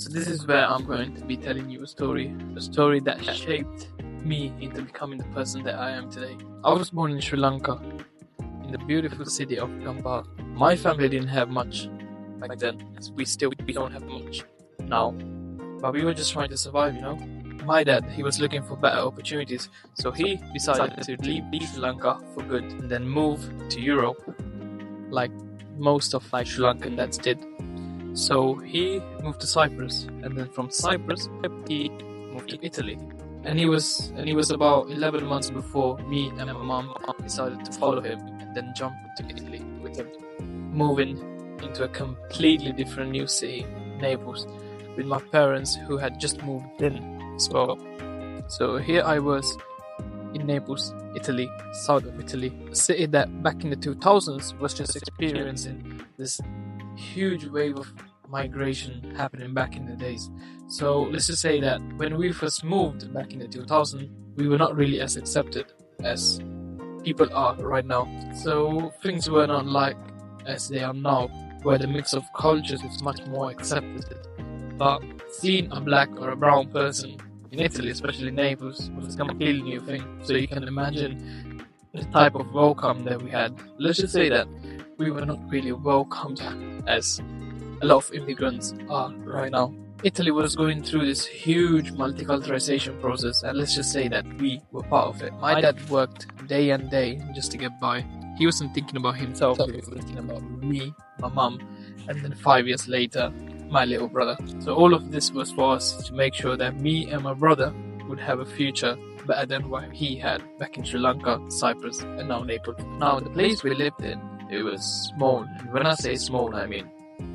So this is where I'm going to be telling you a story that shaped me into becoming the person that I am today. I was born in Sri Lanka, in the beautiful city of Kampala. My family didn't have much back then. We don't have much now, but we were just trying to survive, My dad, he was looking for better opportunities, so he decided to leave Sri Lanka for good and then move to Europe, like most of Sri Lankan dads did. So he moved to Cyprus, and then from Cyprus he moved to Italy. And he was about 11 months before me and my mom decided to follow him and then jump to Italy with him, moving into a completely different new city, Naples, with my parents who had just moved in as well. So here I was in Naples, Italy, south of Italy, a city that back in the 2000s was just experiencing this huge wave of migration happening back in the days. So let's just say that when we first moved back in the 2000s, we were not really as accepted as people are right now. So things were not like as they are now, where the mix of cultures is much more accepted. But seeing a black or a brown person in Italy, especially Naples, was a completely new thing. So you can imagine the type of welcome that we had. Let's just say that we were not really welcomed as a lot of immigrants are right now. Italy was going through this huge multiculturalization process, and let's just say that we were part of it. My dad worked day and day just to get by. He wasn't thinking about himself, he was thinking about me, my mum, and then 5 years later, my little brother. So all of this was for us to make sure that me and my brother would have a future better than what he had back in Sri Lanka, Cyprus, and now Naples. Now, the place we lived in, it was small. And when I say small, I mean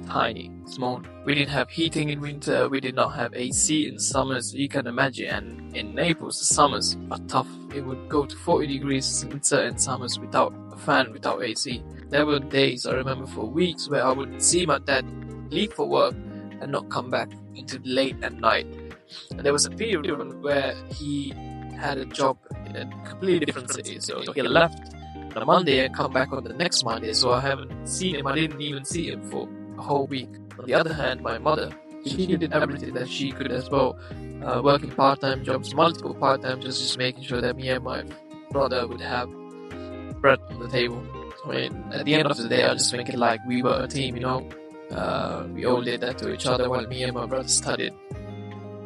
tiny, small. We didn't have heating in winter, we did not have AC in summers, you can imagine. And in Naples, the summers are tough. It would go to 40 degrees in certain summers without a fan, without AC. There were days, I remember for weeks, where I would see my dad leave for work and not come back until late at night. And there was a period where he had a job in a completely different city, so he left on a Monday and come back on the next Monday, so I haven't seen him. I didn't even see him for a whole week. On the other hand, my mother, she did everything that she could as well, working part-time jobs, multiple part-time jobs, just making sure that me and my brother would have bread on the table. I mean, at the end of the day, I just make it like we were a team, We all did that to each other while me and my brother studied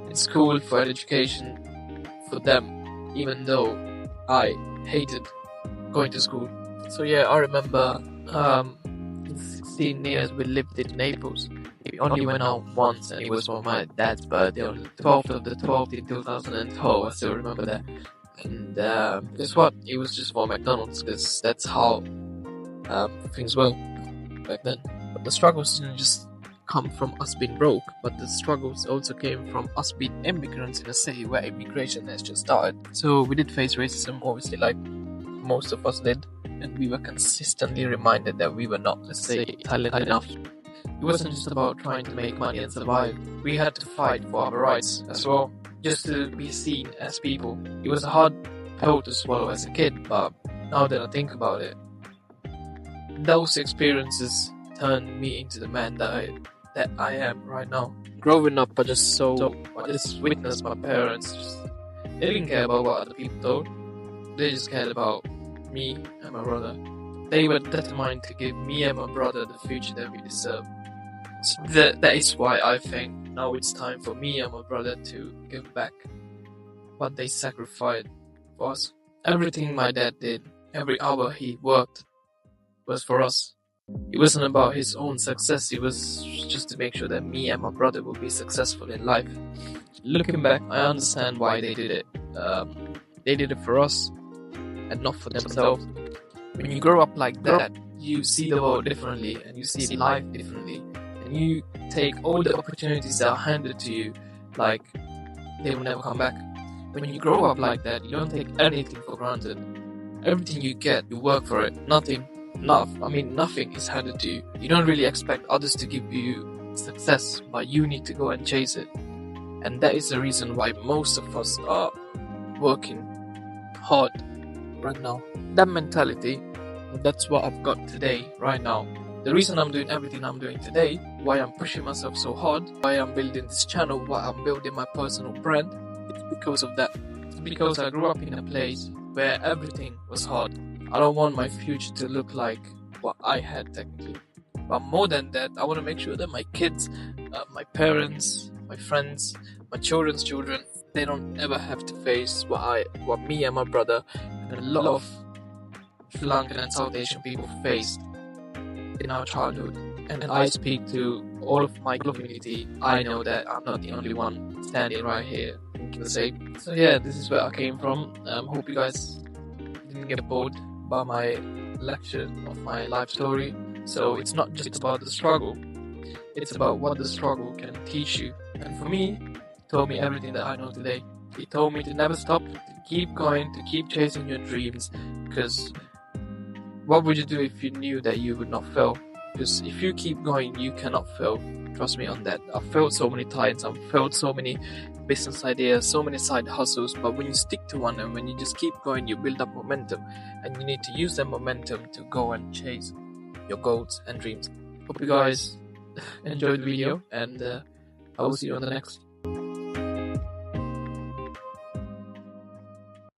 in school for education for them, even though I hated going to school. So yeah, I remember 16 years we lived in Naples. We only went out once, and it was for my dad's birthday on the 12th of the 12th in 2012. I still remember that. And guess what? It was just for McDonald's, because that's how things were back then. But the struggles didn't just come from us being broke, but the struggles also came from us being immigrants in a city where immigration has just started. So we did face racism, obviously, like most of us did, and we were consistently reminded that we were not, let's say, talented enough. It wasn't just about trying to make money and survive. We had to fight for our rights as well, just to be seen as people. It was a hard pill to swallow as a kid, but now that I think about it, those experiences turned me into the man that I am right now. Growing up, I just witnessed my parents. They didn't care about what other people thought. They just cared about me and my brother. They were determined to give me and my brother the future that we deserve. So that is why I think now it's time for me and my brother to give back what they sacrificed for us. Everything my dad did, every hour he worked, was for us. It wasn't about his own success, it was just to make sure that me and my brother would be successful in life. Looking back, I understand why they did it. They did it for us and not for themselves. When you grow up like that, you see the world differently and you see life differently. And you take all the opportunities that are handed to you like they will never come back. When you grow up like that, you don't take anything for granted. Everything you get, you work for it. Nothing is handed to you. You don't really expect others to give you success, but you need to go and chase it. And that is the reason why most of us are working hard right now. That mentality, that's what I've got today, right now. The reason I'm doing everything I'm doing today, why I'm pushing myself so hard, why I'm building this channel, why I'm building my personal brand, it's because of that. It's because I grew up in a place where everything was hard. I don't want my future to look like what I had technically. But more than that, I want to make sure that my kids, my parents, my friends, my children's children, they don't ever have to face what me and my brother and a lot of Sri Lankan and South Asian people faced in our childhood. And I speak to all of my community. I know that I'm not the only one standing right here thinking the same. So yeah, this is where I came from. Hope you guys didn't get bored by my lecture of my life story. So it's not just about the struggle, it's about what the struggle can teach you. And for me, it taught me everything that I know today. It told me to never stop, to keep going, to keep chasing your dreams, because what would you do if you knew that you would not fail? Because if you keep going, you cannot fail. Trust me on that. I've failed so many times. I've failed so many business ideas, so many side hustles. But when you stick to one and when you just keep going, you build up momentum. And you need to use that momentum to go and chase your goals and dreams. Hope you guys enjoyed the video, and I will see you on the next.